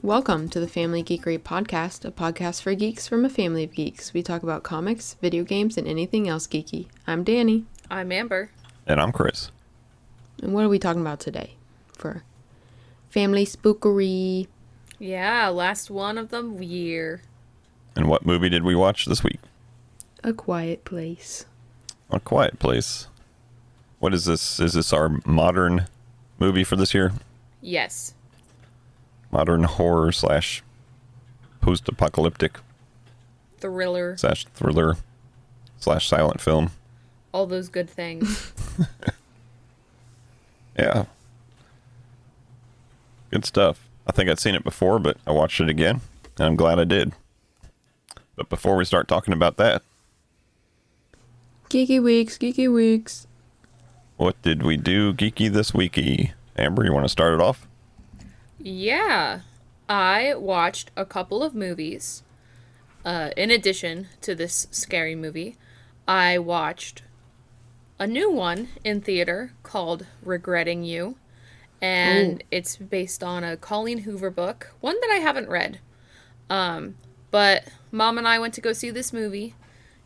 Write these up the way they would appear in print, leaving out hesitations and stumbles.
Welcome to the Family Geekery Podcast, a podcast for geeks from a family of geeks. We talk about comics, video games, and anything else geeky. I'm Danny. I'm Amber. And I'm Chris. And what are we talking about today for FamilySpookery? Yeah, last one of the year. And what movie did we watch this week? A Quiet Place. A Quiet Place. What is this? Is this our modern movie for this year? Yes. Modern horror slash post-apocalyptic Thriller. slash thriller slash silent film. All those good things. Yeah. Good stuff. I think I'd seen it before, but I watched it again, and I'm glad I did. But before we start talking about that... Geeky Weeks. What did we do geeky this weeky? Amber, you want to start it off? Yeah. I watched a couple of movies. In addition to this scary movie, I watched a new one in theater called Regretting You. And it's based on a Colleen Hoover book, one that I haven't read. But Mom and I went to go see this movie.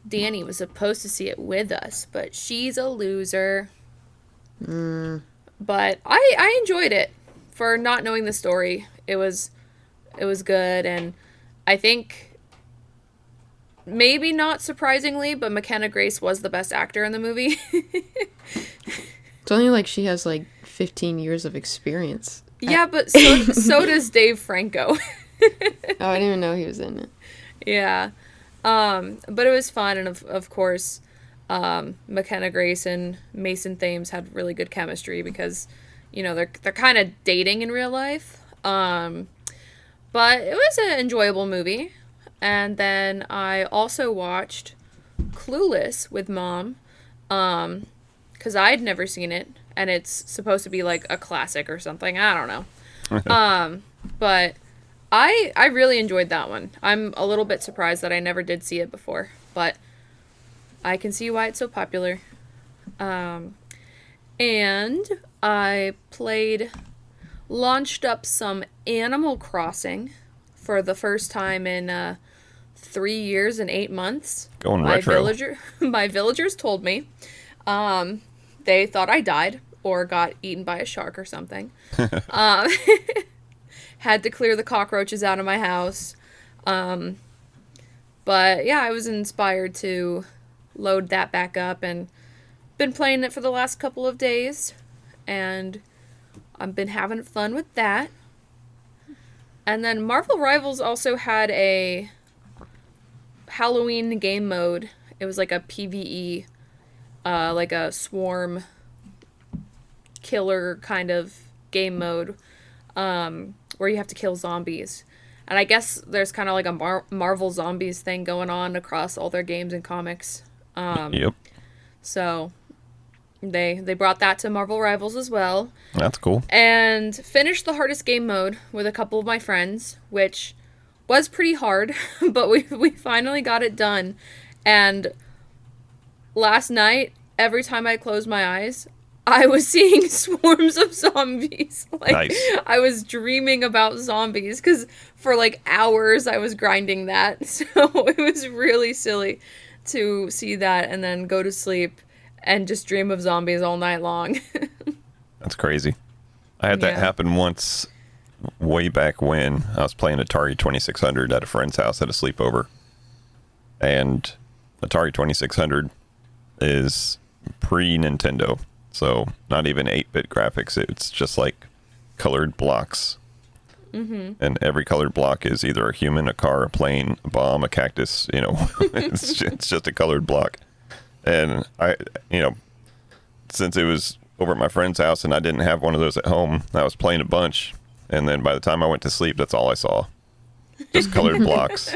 Danny was supposed to see it with us, but she's a loser. But I enjoyed it for not knowing the story. It was good, and I think maybe not surprisingly, but McKenna Grace was the best actor in the movie. It's only like she has like 15 years of experience. Yeah, but so does Dave Franco. Oh, I didn't even know he was in it. Yeah. But it was fun, and of course, McKenna Grace and Mason Thames had really good chemistry because, you know, they're kind of dating in real life. But it was an enjoyable movie. And then I also watched Clueless with Mom, because I'd never seen it, and it's supposed to be like a classic or something. I don't know. But I really enjoyed that one. I'm a little bit surprised that I never did see it before, but I can see why it's so popular. And I launched up some Animal Crossing for the first time in 3 years and 8 months. Going retro. My villagers told me they thought I died or got eaten by a shark or something. Had to clear the cockroaches out of my house. But yeah, I was inspired to load that back up and been playing it for the last couple of days. And I've been having fun with that. And then Marvel Rivals also had a Halloween game mode. It was like a PvE, like a swarm killer kind of game mode. Where you have to kill zombies. And I guess there's kind of like a Marvel Zombies thing going on across all their games and comics. Yep. So they brought that to Marvel Rivals as well. That's cool. And finished the hardest game mode with a couple of my friends, which was pretty hard, but we finally got it done. And last night, every time I closed my eyes, I was seeing swarms of zombies. Like, nice. I was dreaming about zombies because for like hours I was grinding that. So it was really silly to see that and then go to sleep and just dream of zombies all night long. That's crazy. I had that happen once way back when I was playing Atari 2600 at a friend's house at a sleepover. And Atari 2600 is pre-Nintendo. So, not even 8-bit graphics. It's just like colored blocks. Mm-hmm. And every colored block is either a human, a car, a plane, a bomb, a cactus. You know, it's just a colored block. And since it was over at my friend's house and I didn't have one of those at home, I was playing a bunch. And then by the time I went to sleep, that's all I saw. Just colored blocks.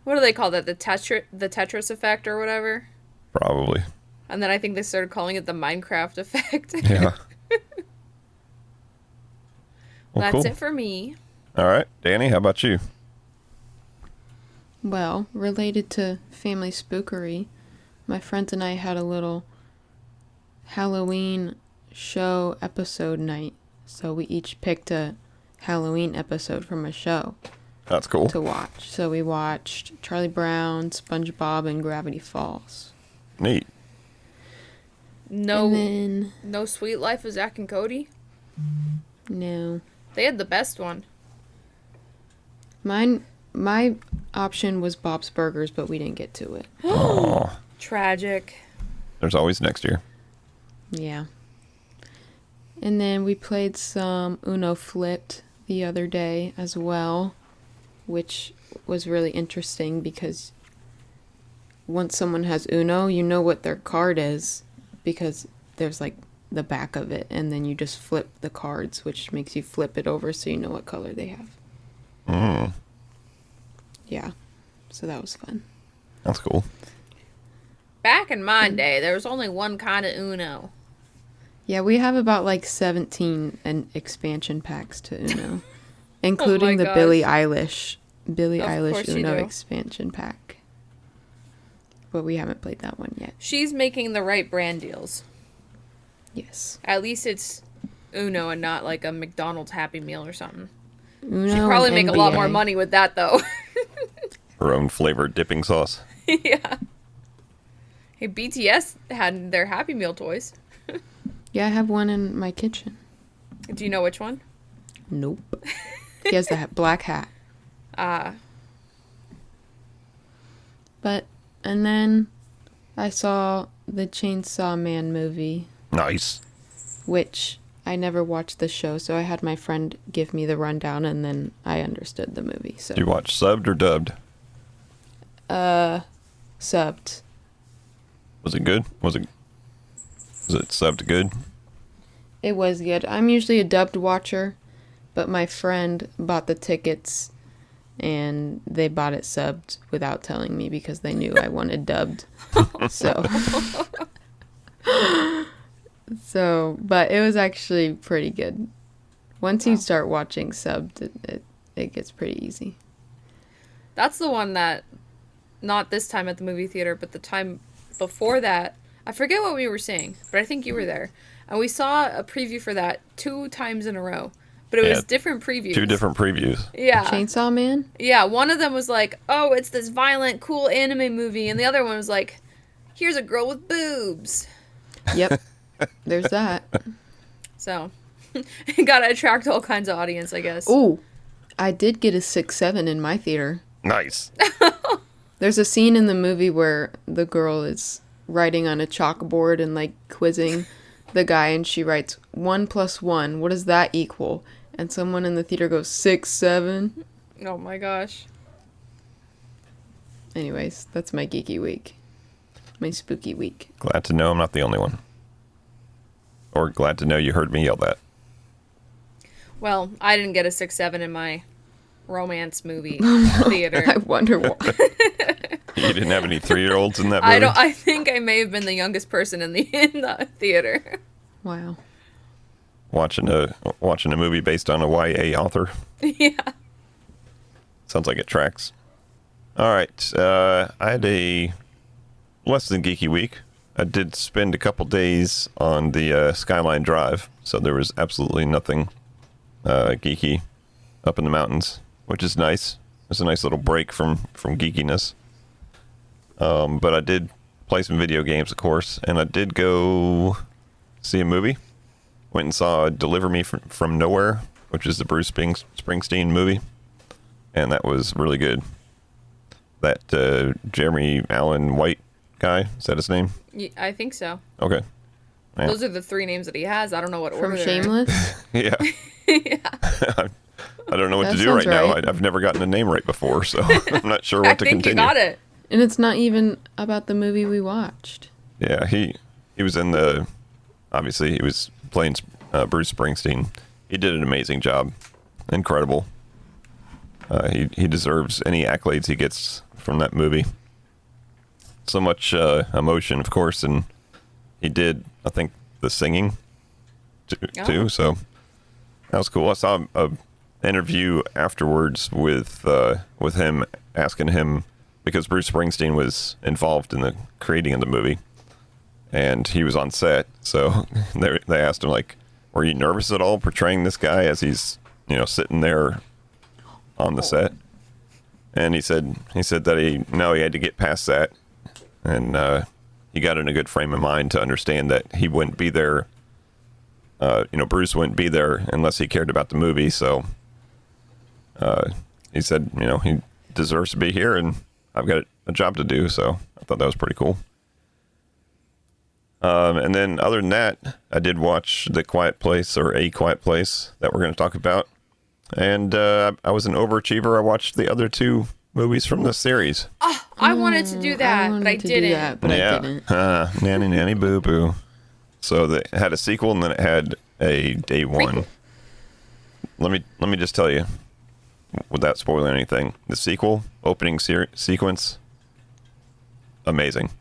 What do they call that? The Tetris effect or whatever? Probably. And then I think they started calling it the Minecraft effect. Yeah. Well, that's cool. it for me. All right. Danny, how about you? Well, related to FamilySpookery, my friends and I had a little Halloween show episode night. So we each picked a Halloween episode from a show That's cool. to watch. So we watched Charlie Brown, SpongeBob, and Gravity Falls. Neat. No, And then, no Sweet Life of Zach and Cody. no. They had the best one. My option was Bob's Burgers, but we didn't get to it. Oh, Tragic. there's always next year. Yeah. And then we played some Uno Flipped the other day as well, which was really interesting because once someone has Uno, you know what their card is because there's like the back of it, and then you just flip the cards, which makes you flip it over so you know what color they have. Mm, Yeah. So that was fun. that's cool. Back in my day, there was only one kind of Uno. Yeah, we have about like 17 expansion packs to Uno, including the gosh. Billie Eilish course you Uno do. expansion pack. But we haven't played that one yet. She's making the right brand deals. Yes. At least it's Uno and not like a McDonald's Happy Meal or something. Uno She'd probably and make a lot NBA. more money with that, though. Her own flavored dipping sauce. Yeah. Hey, BTS had their Happy Meal toys. Yeah, I have one in my kitchen. Do you know which one? Nope. He has the black hat. And then I saw the Chainsaw Man movie, Nice. which I never watched the show, so I had my friend give me the rundown, and then I understood the movie. So Did you watch subbed or dubbed? subbed. Was it good? Was it subbed good? It was good. I'm usually a dubbed watcher, but my friend bought the tickets and they bought it subbed without telling me because they knew I wanted dubbed. But it was actually pretty good. Once you start watching subbed, it gets pretty easy. That's the one that, not this time at the movie theater, but the time before that, I forget what we were seeing, but I think you were there. And we saw a preview for that 2 times in a row. But it was different previews. 2 different previews. Yeah. Chainsaw Man? Yeah, one of them was like, oh, it's this violent, cool anime movie. And the other one was like, here's a girl with boobs. Yep. There's that. So, you gotta attract all kinds of audience, I guess. Ooh, I did get a 6-7 in my theater. Nice. There's a scene in the movie where the girl is writing on a chalkboard and like quizzing the guy, and she writes 1 + 1. What does that equal? And someone in the theater goes 6-7. Oh my gosh. Anyways, that's my geeky week. My spooky week. Glad to know I'm not the only one. Or glad to know you heard me yell that. Well, I didn't get a 6-7 in my romance movie theater. I wonder why. You didn't have any 3-year-olds in that movie? I think I may have been the youngest person in the theater. Wow. Watching a movie based on a YA author. Yeah. Sounds like it tracks. All right. I had a less than geeky week. I did spend a couple days on the Skyline Drive, so there was absolutely nothing geeky up in the mountains, which is nice. It's a nice little break from geekiness. But I did play some video games, of course, and I did go see a movie. Went and saw Deliver Me from Nowhere, which is the Bruce Springsteen movie, and that was really good. That Jeremy Allen White guy, is that his name? I think so. Okay. Yeah. Those are the 3 names that he has. I don't know what order From they're in. Shameless? Yeah. I don't know what That to do right sounds now. right. I've never gotten a name right before, so I'm not sure what I to think continue. you got it. And it's not even about the movie we watched. Yeah, he was in the. Obviously, he was playing Bruce Springsteen. He did an amazing job. Incredible. He deserves any accolades he gets from that movie. So much emotion, of course, and he did, I think, the singing too. So that was cool. I saw a interview afterwards with him, asking him, because Bruce Springsteen was involved in the creating of the movie, and he was on set. So they asked him, like, were you nervous at all portraying this guy as he's sitting there on the set. And he said that he had to get past that, and he got in a good frame of mind to understand that he wouldn't be there. Bruce wouldn't be there unless he cared about the movie. So he said, he deserves to be here, and I've got a job to do. So I thought that was pretty cool. And then other than that, I did watch The Quiet Place, or A Quiet Place, that we're going to talk about. And I was an overachiever. I watched the other two movies from the series. Oh, I wanted to do that, but I didn't. I didn't. Nanny, nanny, boo, boo. So it had a sequel, and then it had a day one. Let me just tell you, without spoiling anything, the sequel opening sequence, amazing,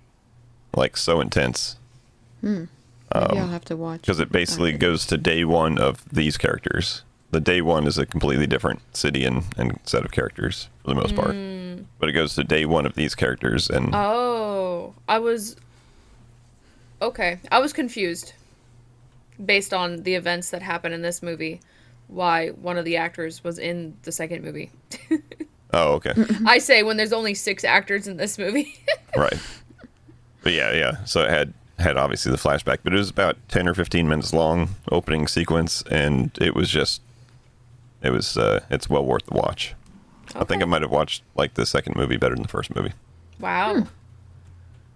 like so intense. Maybe I'll have to watch. Because it basically goes to day one of these characters. The day one is a completely different city and set of characters for the most part. But it goes to day one of these characters. And oh, I was confused based on the events that happened in this movie, why one of the actors was in the second movie. Oh, okay. I say when there's only 6 actors in this movie. Right. But yeah. So it had obviously the flashback, but it was about 10 or 15 minutes long opening sequence, and it's well worth the watch. Okay. I think I might have watched like the second movie better than the first movie. Wow.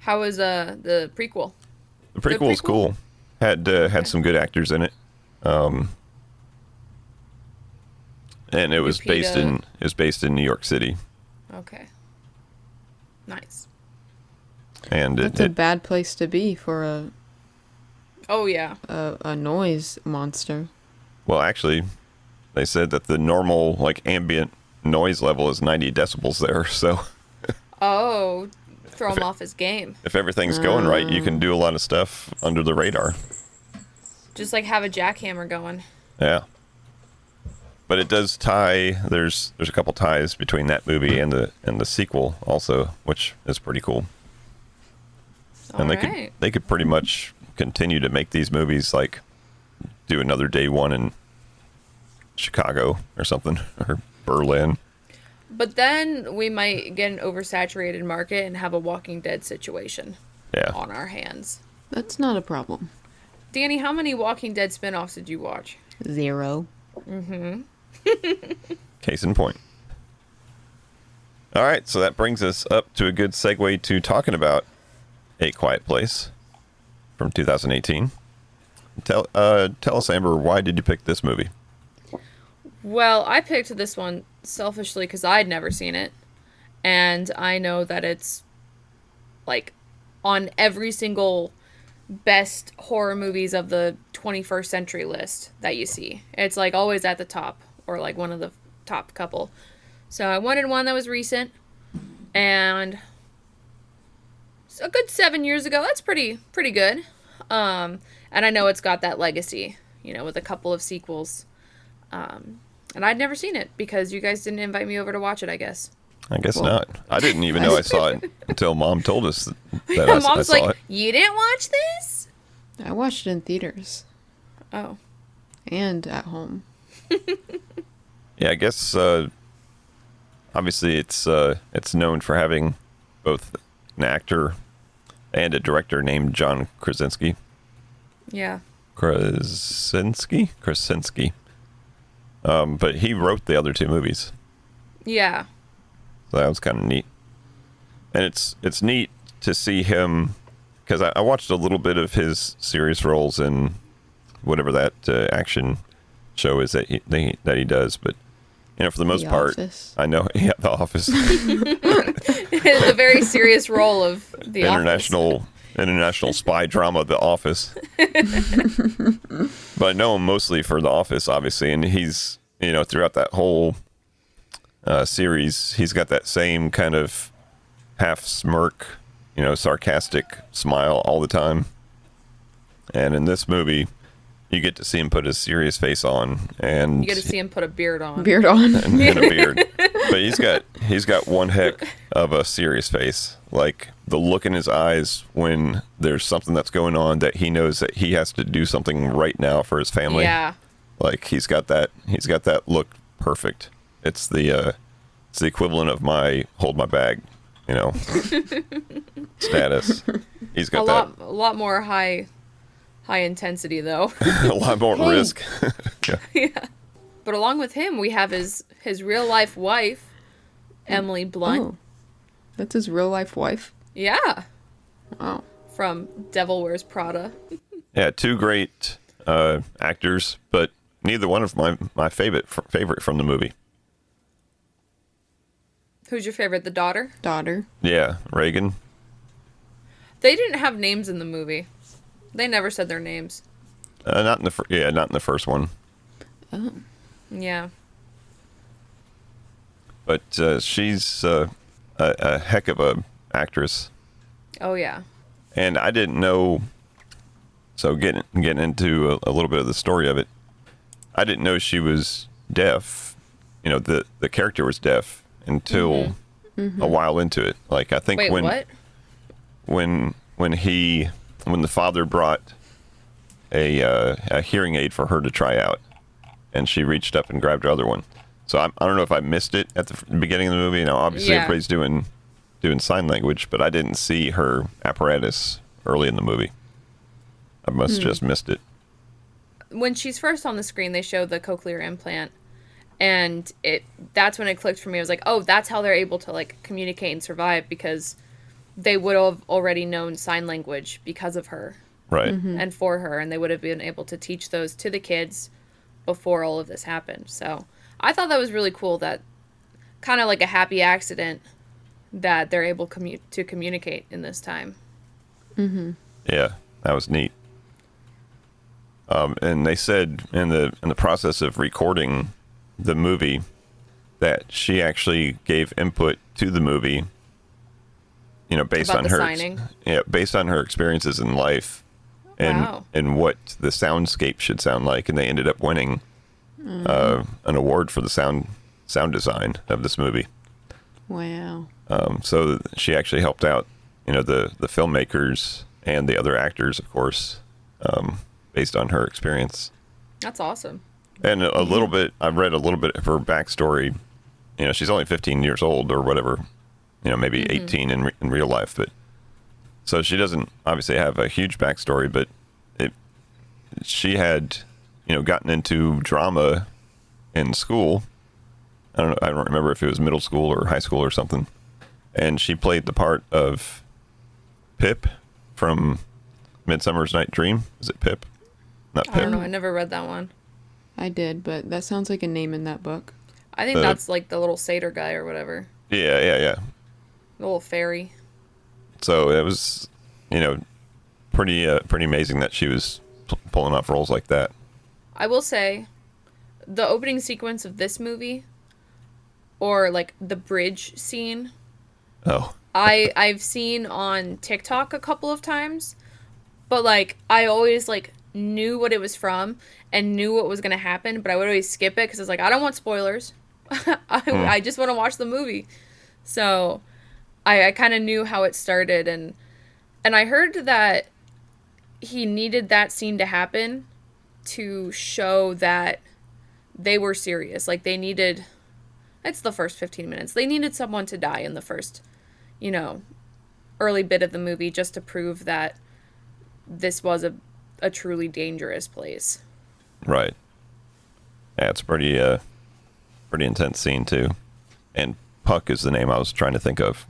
How was the prequel? The prequel was cool. Had some good actors in it. And it was based in New York City. Okay. Nice. And that's a bad place to be for a. Oh yeah. A noise monster. Well, actually, they said that the normal like ambient noise level is 90 decibels there. So. Oh, throw him off his game. If everything's going right, you can do a lot of stuff under the radar. Just like have a jackhammer going. Yeah. But it does tie. There's a couple ties between that movie and the sequel also, which is pretty cool. And they could pretty much continue to make these movies, like do another day one in Chicago or something, or Berlin. But then we might get an oversaturated market and have a Walking Dead situation on our hands. That's not a problem. Danny, how many Walking Dead spinoffs did you watch? 0. Mm-hmm. Case in point. All right, so that brings us up to a good segue to talking about A Quiet Place from 2018. Tell us, Amber, why did you pick this movie? Well, I picked this one selfishly because I'd never seen it. And I know that it's, like, on every single best horror movies of the 21st century list that you see. It's, like, always at the top, or, like, one of the top couple. So I wanted one that was recent. And a good 7 years ago. That's pretty good. And I know it's got that legacy, with a couple of sequels. And I'd never seen it because you guys didn't invite me over to watch it, I guess. I guess not. I didn't even know I saw it until Mom told us that I Mom's saw like, it. You didn't watch this? I watched it in theaters. Oh. And at home. Yeah, I guess obviously it's known for having both an actor and a director named John Krasinski. Yeah. Krasinski. But he wrote the other 2 movies. Yeah. So that was kind of neat. And it's neat to see him, because I watched a little bit of his serious roles in whatever that action show is that he does. But for the most part, Office. I know, The Office. The very serious role of the international spy drama, The Office. But I know him mostly for The Office, obviously, and he's throughout that whole series, he's got that same kind of half smirk, sarcastic smile all the time. And in this movie, you get to see him put his serious face on, and you get to see him put a beard on. and a beard. But he's got one heck of a serious face. Like the look in his eyes when there's something that's going on that he knows that he has to do something right now for his family. Yeah. Like he's got that look perfect. It's the equivalent of my hold my bag, status. He's got a lot more high intensity though. a lot more risk. Yeah. Yeah. But along with him, we have his real life wife, Emily Blunt. Oh, that's his real life wife? Yeah. Wow. From Devil Wears Prada. Yeah, two great actors, but neither one of my favorite from the movie. Who's your favorite? The daughter? Daughter. Yeah, Reagan. They didn't have names in the movie. They never said their names. Not in the first one. Oh. Yeah. But she's a heck of a actress. Oh yeah. And I didn't know. So getting into a little bit of the story of it, I didn't know she was deaf. The character was deaf until a while into it. Like I think Wait, what? when the father brought a hearing aid for her to try out, and she reached up and grabbed her other one. So I don't know if I missed it at the beginning of the movie. Obviously everybody's doing sign language, but I didn't see her apparatus early in the movie. I must have just missed it. When she's first on the screen, they show the cochlear implant, and that's when it clicked for me. I was like, oh, that's how they're able to like communicate and survive, because they would have already known sign language because of her. Right. And for her, and they would have been able to teach those to the kids before all of this happened. So I thought that was really cool, that kind of like a happy accident that they're able to communicate in this time. Yeah, that was neat. And they said in the process of recording the movie that she actually gave input to the movie, based About on the her signing? based on her experiences in life, and Wow. and what the soundscape should sound like, and they ended up winning an award for the sound design of this movie. Wow. So she actually helped out, the filmmakers and the other actors, of course, based on her experience. That's awesome. And a little bit, I've read a little bit of her backstory. She's only 15 years old or whatever, maybe 18 in real life. But so she doesn't obviously have a huge backstory, but she had, gotten into drama in school. I don't remember if it was middle school or high school or something. And she played the part of Pip from Midsummer's Night Dream. Is it Pip? Not Pip. I don't know. I never read that one. I did, but that sounds like a name in that book. I think that's like the little satyr guy or whatever. Yeah. The little fairy. So it was, pretty amazing that she was pulling off roles like that. I will say, the opening sequence of this movie, or like the bridge scene, Oh. I've seen on TikTok a couple of times, but like I always like knew what it was from and knew what was gonna happen, but I would always skip it because it's like I don't want spoilers. I just want to watch the movie. So I kind of knew how it started, and I heard that he needed that scene to happen to show that they were serious. Like they needed, it's the first 15 minutes. They needed someone to die in the first, early bit of the movie just to prove that this was a truly dangerous place. Right. Yeah, it's pretty intense scene too. And Puck is the name I was trying to think of.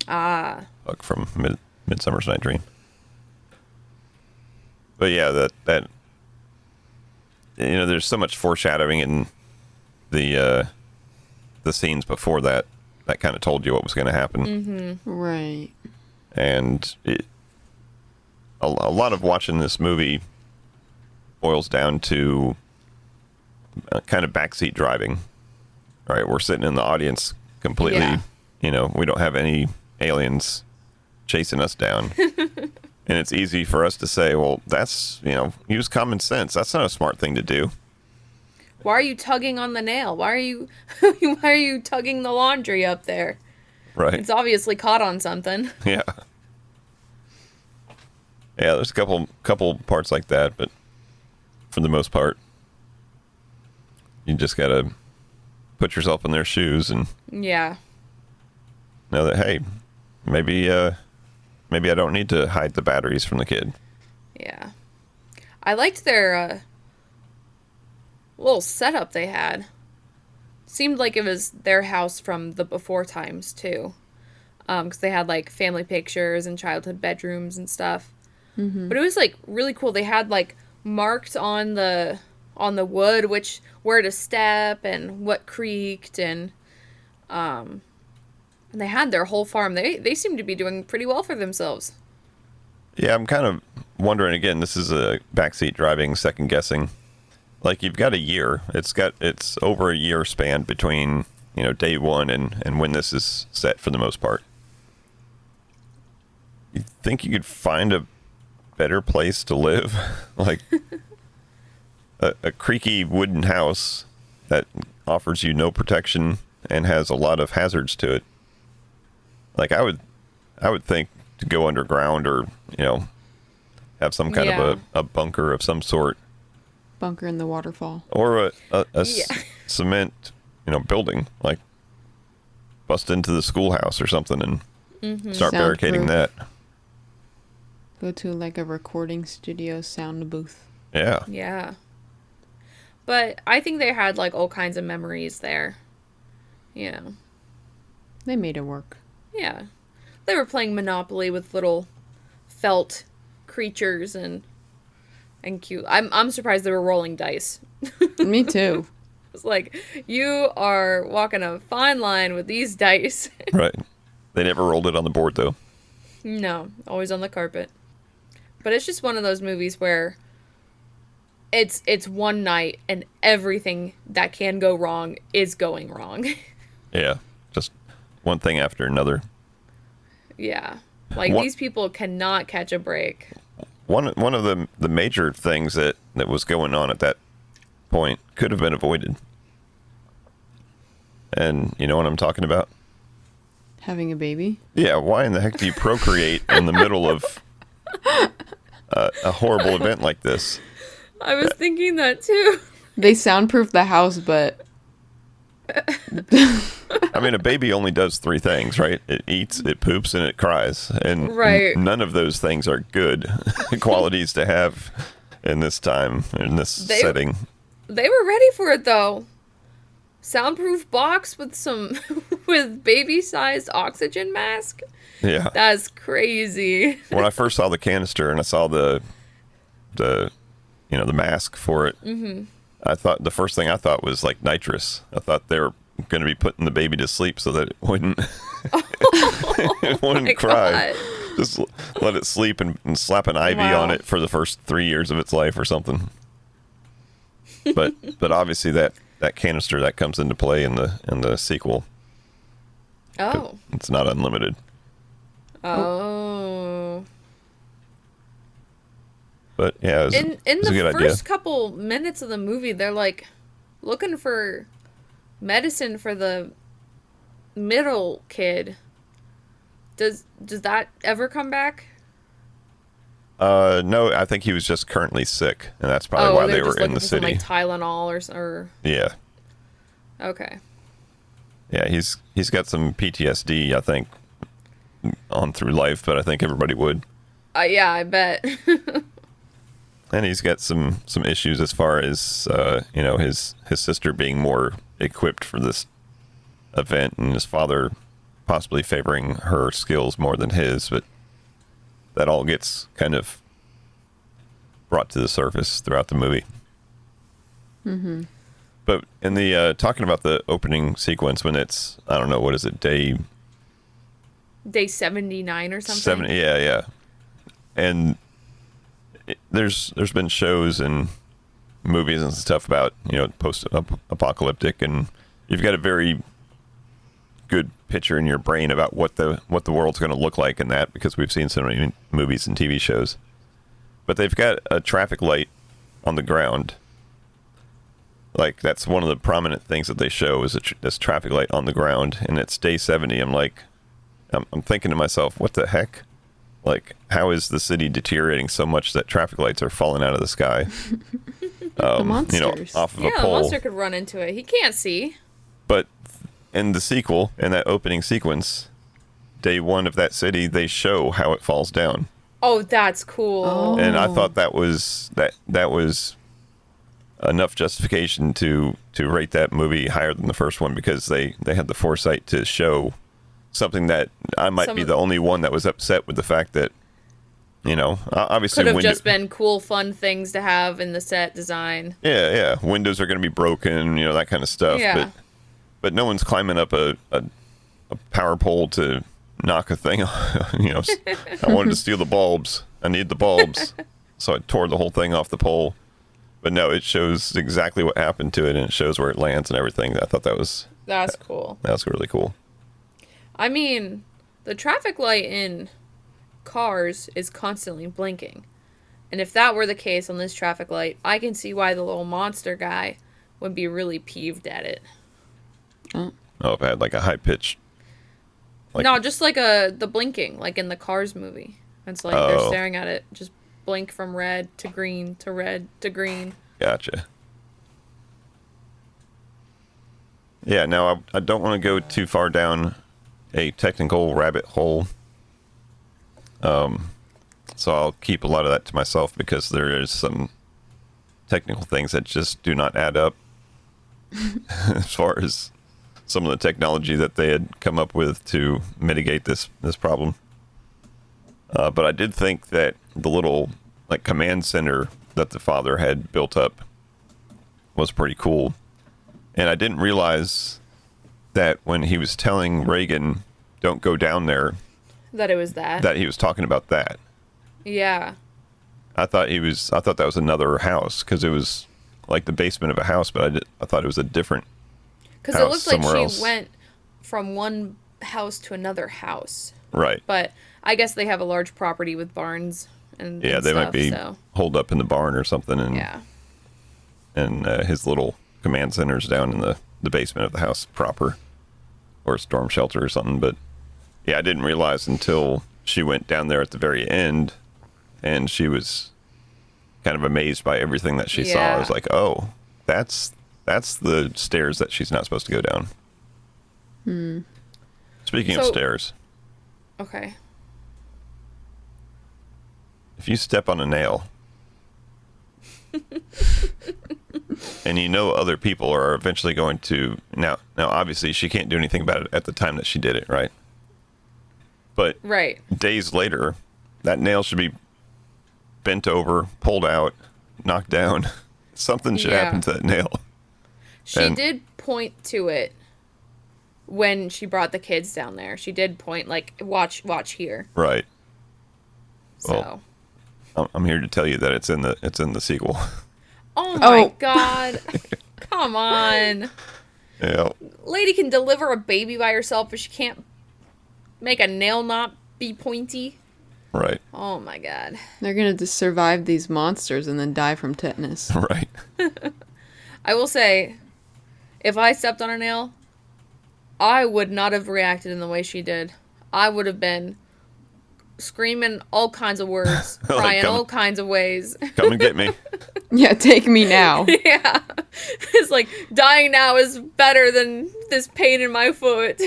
Ah. Puck from Midsummer's Night Dream. But yeah, that there's so much foreshadowing in the scenes before that kind of told you what was going to happen. Mm-hmm. Right. And a lot of watching this movie boils down to kind of backseat driving. Right, we're sitting in the audience completely, we don't have any aliens chasing us down. And it's easy for us to say, well, that's, use common sense. That's not a smart thing to do. Why are you tugging on the nail? Why are you tugging the laundry up there? Right. It's obviously caught on something. Yeah. Yeah, there's a couple parts like that, but for the most part, you just gotta put yourself in their shoes and Yeah. know that, hey, maybe I don't need to hide the batteries from the kid. Yeah. I liked their little setup they had. Seemed like it was their house from the before times, too. Because they had, like, family pictures and childhood bedrooms and stuff. Mm-hmm. But it was, like, really cool. They had, like, marked on the wood where to step and what creaked, and they had their whole farm. They seemed to be doing pretty well for themselves. Yeah, I'm kind of wondering, again, this is a backseat driving, second guessing. Like, you've got a year. It's over a year span between, day one and when this is set for the most part. You think you could find a better place to live? Like a creaky wooden house that offers you no protection and has a lot of hazards to it. Like, I would think to go underground or, have some kind of a bunker of some sort. Bunker in the waterfall. Or cement, building, like bust into the schoolhouse or something and start barricading that. Go to like a recording studio sound booth. Yeah. Yeah. But I think they had like all kinds of memories there. They made it work. Yeah. They were playing Monopoly with little felt creatures and cute. I'm surprised they were rolling dice. Me too. It's like, you are walking a fine line with these dice. Right. They never rolled it on the board, though. No, always on the carpet. But it's just one of those movies where it's one night and everything that can go wrong is going wrong. Yeah. Just one thing after another. Yeah. Like, these people cannot catch a break. One of the major things that was going on at that point could have been avoided. And you know what I'm talking about? Having a baby? Yeah, why in the heck do you procreate in the middle of a horrible event like this? I was thinking that too. They soundproof the house, but... I mean, a baby only does three things, right? It eats, it poops, and it cries. And right. None of those things are good qualities to have in this time, in this setting. They were ready for it, though. Soundproof box with with baby-sized oxygen mask. Yeah. That's crazy. When I first saw the canister and I saw the mask for it, I thought the first thing I thought was like nitrous. I thought they were going to be putting the baby to sleep so that it wouldn't it wouldn't cry. God. Just let it sleep and slap an IV on it for the first 3 years of its life or something. But obviously that canister that comes into play in the sequel. Oh. It's not unlimited. Oh. But yeah, it was in a the good first idea. couple minutes of the movie, they're like looking for medicine for the middle kid. Does that ever come back? No, I think he was just currently sick, and that's probably why they were in the city. Some, like, Tylenol or Yeah. Okay. Yeah, he's got some PTSD, I think, on through life, but I think everybody would. Yeah, I bet. And he's got some issues as far as his sister being more equipped for this event, and his father possibly favoring her skills more than his, but that all gets kind of brought to the surface throughout the movie. Mm-hmm. But in the talking about the opening sequence, when it's, I don't know, what is it, day 79 or something? 70, yeah. And there's been shows and movies and stuff about, post-apocalyptic, and you've got a very good picture in your brain about what the world's going to look like in that, because we've seen so many movies and TV shows. But they've got a traffic light on the ground. Like, that's one of the prominent things that they show is this traffic light on the ground, and it's day 70. I'm thinking to myself, what the heck? Like, how is the city deteriorating so much that traffic lights are falling out of the sky? The you know, monsters. off of Yeah, a the pole. monster could run into it. He can't see. But in the sequel, in that opening sequence, day one of that city, they show how it falls down. Oh, that's cool. Oh. And I thought that was enough justification to rate that movie higher than the first one, because they had the foresight to show something that I might be the only one that was upset with the fact that, you know, obviously Could have just been cool, fun things to have in the set design. Yeah, windows are going to be broken, you know, that kind of stuff. Yeah. But no one's climbing up a power pole to knock a thing off. You know, I wanted to steal the bulbs. I need the bulbs. So I tore the whole thing off the pole. But no, it shows exactly what happened to it, and it shows where it lands and everything. I thought that's cool. That was really cool. I mean, the traffic light in Cars is constantly blinking. And if that were the case on this traffic light, I can see why the little monster guy would be really peeved at it. Oh, if I had like a high pitch. No, just like the blinking, like in the Cars movie. It's like they're staring at it, just blink from red to green to red to green. Gotcha. Yeah, now I don't want to go too far down a technical rabbit hole. So I'll keep a lot of that to myself, because there is some technical things that just do not add up as far as some of the technology that they had come up with to mitigate this problem. But I did think that the little like command center that the father had built up was pretty cool. And I didn't realize that when he was telling Reagan, don't go down there, That it was that. that he was talking about that. Yeah. I thought that was another house, because it was like the basement of a house, but I thought it was a different Because it house looked like somewhere she else. went from one house to another house. Right. But I guess they have a large property with barns and Yeah, and they stuff, might be so. holed up in the barn or something, and Yeah. and his little command center's down in the basement of the house proper, or a storm shelter or something. But yeah, I didn't realize until she went down there at the very end, and she was kind of amazed by everything that she saw. I Yeah. was like, oh, that's the stairs that she's not supposed to go down. Speaking of So- stairs, Okay. if you step on a nail and you know other people are eventually going to now obviously she can't do anything about it at the time that she did it, right? But Right. days later, that nail should be bent over, pulled out, knocked down. Something should Yeah. happen to that nail. She And- did point to it when she brought the kids down there. She did point, like, watch here. Right. So. Well, I'm here to tell you that it's in the sequel. Oh my Oh. god. Come on. Yeah. Lady can deliver a baby by herself, but she can't make a nail not be pointy. Right. Oh my god. They're gonna just survive these monsters and then die from tetanus. Right. I will say, if I stepped on a nail, I would not have reacted in the way she did. I would have been screaming all kinds of words, Like, crying come- all kinds of ways. Come and get me. Yeah, take me now. Yeah. It's like, dying now is better than this pain in my foot.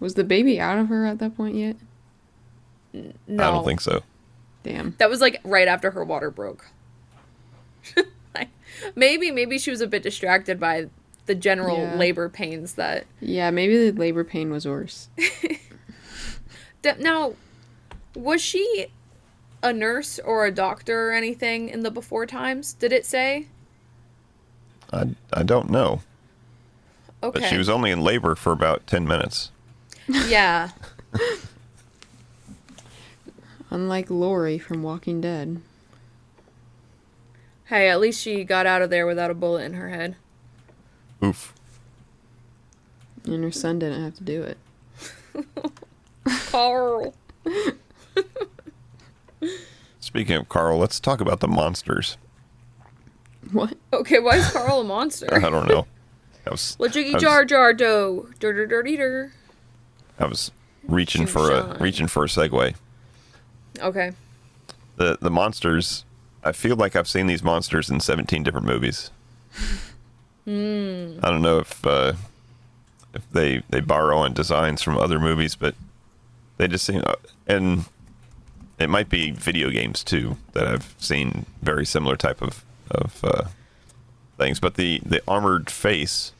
Was the baby out of her at that point yet? No. I don't think so. Damn. That was like right after her water broke. Like, maybe she was a bit distracted by the general Yeah. labor pains that... Yeah, maybe the labor pain was worse. Now, was she a nurse or a doctor or anything in the before times? Did it say? I don't know. Okay. But she was only in labor for about 10 minutes. Yeah. Unlike Lori from Walking Dead. Hey, at least she got out of there without a bullet in her head. Oof. And her son didn't have to do it. Carl. Speaking of Carl, let's talk about the monsters. What? Okay, why is Carl a monster? I don't know. I was Jiggy Jar Jar Do. I was reaching for a Shine. segue. Okay. The monsters I feel like I've seen these monsters in 17 different movies. I don't know if they borrow on designs from other movies, but they just seem, and it might be video games too that I've seen very similar type of things. But the armored face,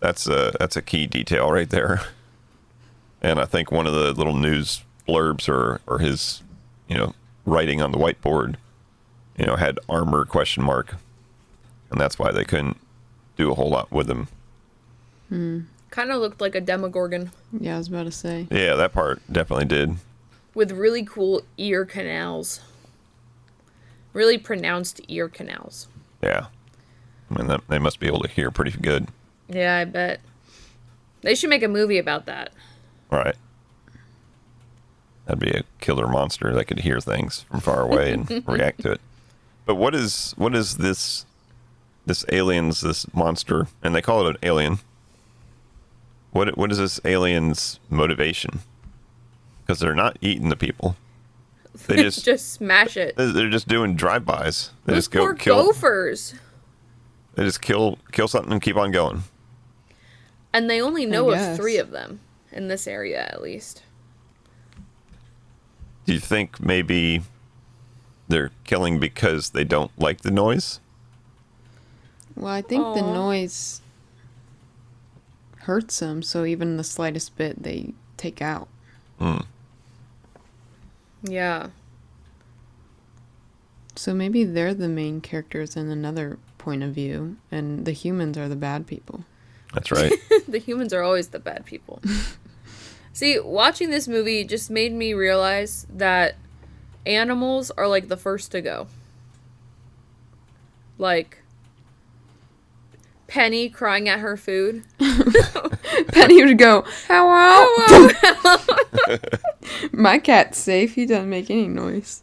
that's a key detail right there. And I think one of the little news blurbs or his, writing on the whiteboard, had armor ? And that's why they couldn't do a whole lot with him. Kind of looked like a Demogorgon. Yeah, I was about to say. Yeah, that part definitely did. With really cool ear canals. Really pronounced ear canals. Yeah. I mean, they must be able to hear pretty good. Yeah, I bet. They should make a movie about that. Right. That'd be a killer monster that could hear things from far away and react to it. But what is this alien's, this monster, and they call it an alien. What is this alien's motivation? Because they're not eating the people. They just smash it. They're just doing drive-bys. They Those just go poor kill gophers. They just kill something and keep on going. And they only know of guess. 3 of them in this area, at least. Do you think maybe they're killing because they don't like the noise? Well, I think the Aw. noise hurts them, so even the slightest bit they take out. Yeah. So maybe they're the main characters in another point of view, and the humans are the bad people. That's right. The humans are always the bad people. See, watching this movie just made me realize that animals are like the first to go. Like Penny crying at her food. Penny would go, hello? My cat's safe. He doesn't make any noise.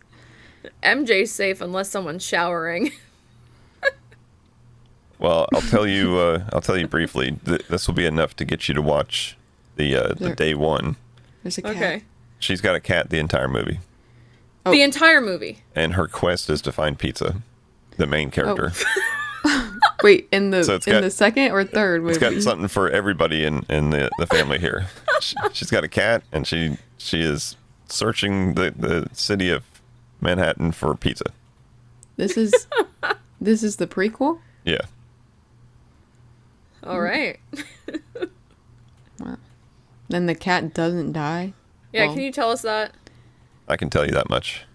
MJ's safe unless someone's showering. Well, I'll tell you briefly. This will be enough to get you to watch the day one. There's a cat. Okay. She's got a cat the entire movie, Oh. The entire movie. and her quest is to find pizza. The main character. Wait, in the So it's got- the second or third It's movie? got something for everybody in the family here. She's got a cat, and she is searching the city of Manhattan for pizza. This is the prequel? Yeah. All right. Wow. Then the cat doesn't die? Yeah, Well, can you tell us that? I can tell you that much.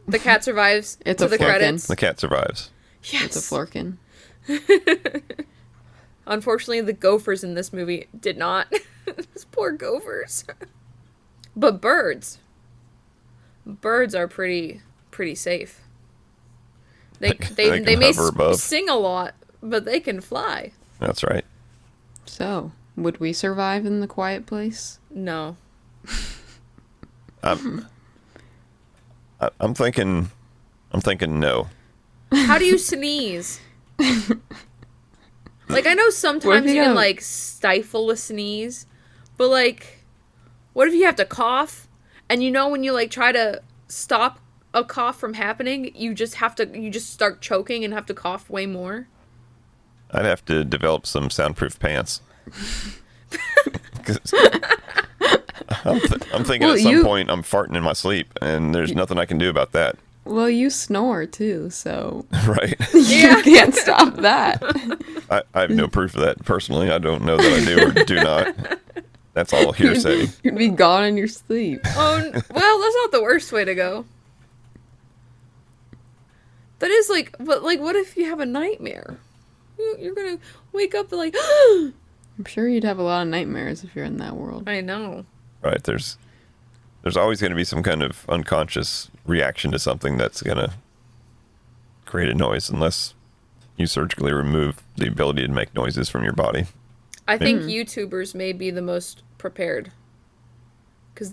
The cat survives It's to a the flurkin. credits. The cat survives. Yes. It's a flurkin. Unfortunately, the gophers in this movie did not. Those poor gophers. But birds. Birds are pretty safe. They They can may hover above. sing a lot, but they can fly. That's right. So, would we survive in the quiet place? No. I'm thinking no. How do you sneeze? Like, I know What sometimes if you you can, have- like, stifle a sneeze, but, like, what if you have to cough? And you know when you, like, try to stop a cough from happening, you just start choking and have to cough way more? I'd have to develop some soundproof pants. 'Cause I'm thinking Well, at some you- point I'm farting in my sleep, and there's nothing I can do about that. Well, you snore too, so Right? Yeah. you can't stop that. I have no proof of that personally. I don't know that I do or do not. That's all hearsay. You'd be gone in your sleep. Oh, well, that's not the worst way to go. That is like, but like, what if you have a nightmare? You're gonna wake up and like, I'm sure you'd have a lot of nightmares if you're in that world. I know. Right? There's always going to be some kind of unconscious reaction to something that's going to create a noise unless you surgically remove the ability to make noises from your body. I think YouTubers may be the most prepared because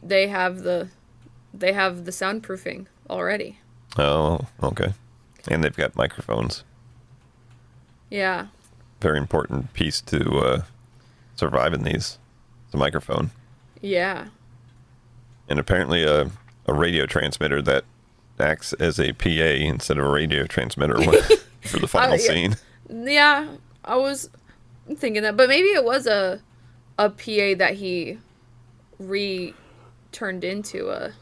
they have the soundproofing already. Oh, okay. And they've got microphones. Yeah. Very important piece to survive in these. It's a microphone. Yeah. And apparently a radio transmitter that acts as a PA instead of a radio transmitter for the final scene. Yeah, I was thinking that, but maybe it was a PA that he turned into a,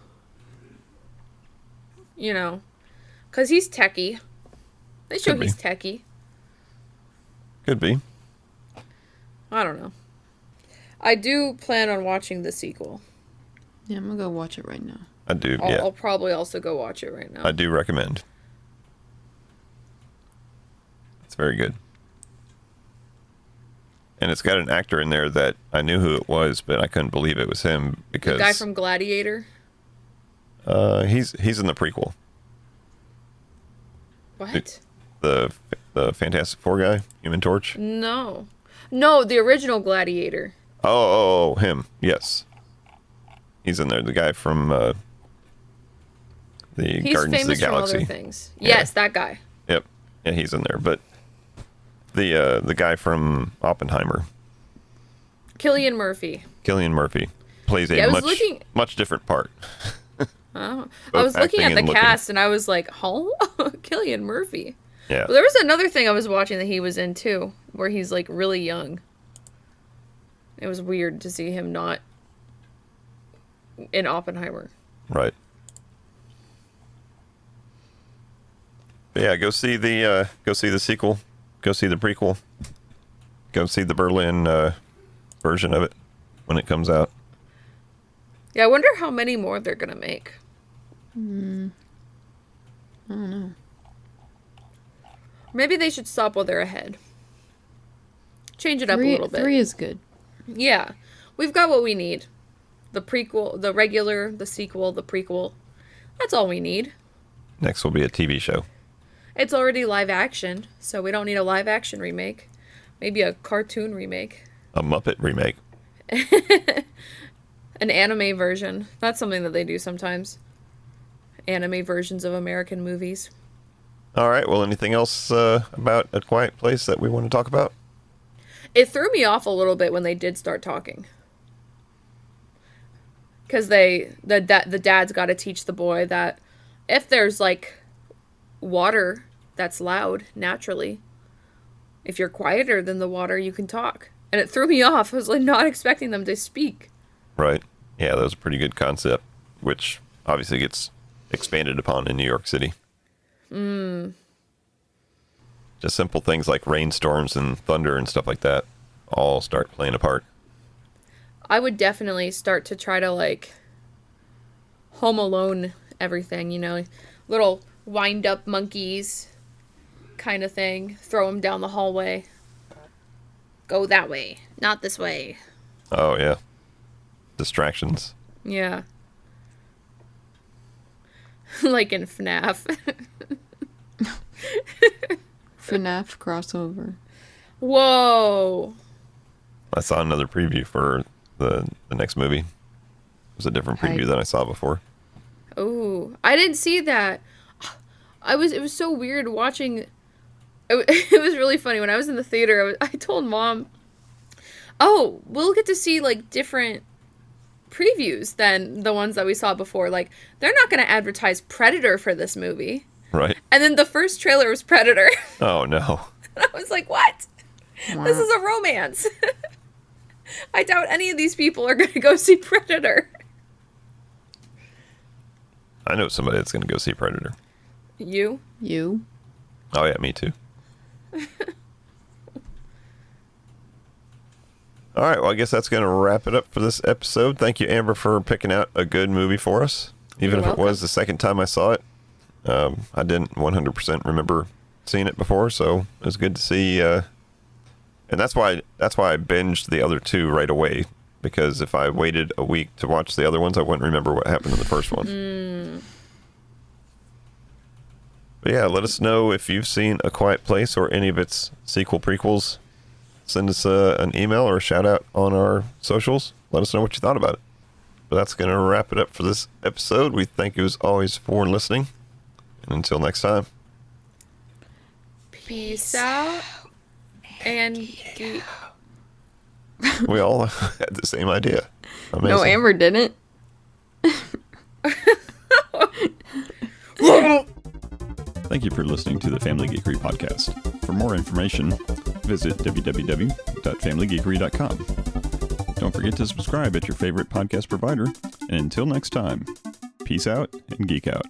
you know, because he's techie. They show he's techie. Could be. I don't know. I do plan on watching the sequel. Yeah, I'm gonna go watch it right now. I do, I'll probably also go watch it right now. I do recommend. It's very good. And it's got an actor in there that I knew who it was, but I couldn't believe it was him because... The guy from Gladiator? He's in the prequel. What? The Fantastic Four guy? Human Torch? No, the original Gladiator. Oh, him. Yes. He's in there. The guy from He's Guardians of the famous Galaxy. from other things. Yes, that guy. Yep. Yeah, he's in there. But the guy from Oppenheimer, Cillian Murphy. plays a much different part. I was looking at the cast and I was like, "Oh, Cillian Murphy." Yeah. Well, there was another thing I was watching that he was in too, where he's like really young. It was weird to see him not in Oppenheimer. Right. But yeah, go see the sequel, go see the prequel, go see the Berlin version of it when it comes out. Yeah, I wonder how many more they're gonna make. I don't know. Maybe they should stop while they're ahead. Change it up a little bit. 3 is good. Yeah, we've got what we need. The prequel, the regular, the sequel, the prequel. That's all we need. Next will be a TV show. It's already live action, so we don't need a live action remake. Maybe a cartoon remake. A Muppet remake. An anime version. That's something that they do sometimes. Anime versions of American movies. All right. Well, anything else about A Quiet Place that we want to talk about? It threw me off a little bit when they did start talking. Because the dad's got to teach the boy that if there's like water that's loud naturally, if you're quieter than the water, you can talk. And it threw me off. I was like not expecting them to speak. Right. Yeah, that was a pretty good concept, which obviously gets expanded upon in New York City. Just simple things like rainstorms and thunder and stuff like that all start playing a part. I would definitely start to try to like Home Alone everything, you know, little wind up monkeys kind of thing. Throw them down the hallway. Go that way, not this way. Oh, yeah. Distractions. Yeah. Like in FNAF. FNAF crossover. Whoa. I saw another preview for the next movie. It was a different preview than I saw before. Oh, I didn't see that. It was so weird watching. It was really funny when I was in the theater. I told Mom, "Oh, we'll get to see like different previews than the ones that we saw before. Like they're not going to advertise Predator for this movie." Right. And then the first trailer was Predator. Oh no. And I was like, "What? This is a romance." I doubt any of these people are going to go see Predator. I know somebody that's going to go see Predator. You? Oh yeah, me too. All right, well, I guess that's going to wrap it up for this episode. Thank you, Amber, for picking out a good movie for us. Even if it was the second time I saw it. I didn't 100% remember seeing it before, so it was good to see. And that's why I binged the other two right away, because if I waited a week to watch the other ones, I wouldn't remember what happened in the first one. But yeah, let us know if you've seen A Quiet Place or any of its sequel prequels. Send us an email or a shout out on our socials. Let us know what you thought about it. But that's going to wrap it up for this episode. We thank you as always for listening. And until next time. Peace out. And We all had the same idea. Amazing. No, Amber didn't. Thank you for listening to the Family Geekery podcast. For more information, visit www.familygeekery.com. Don't forget to subscribe at your favorite podcast provider. And until next time, peace out and geek out.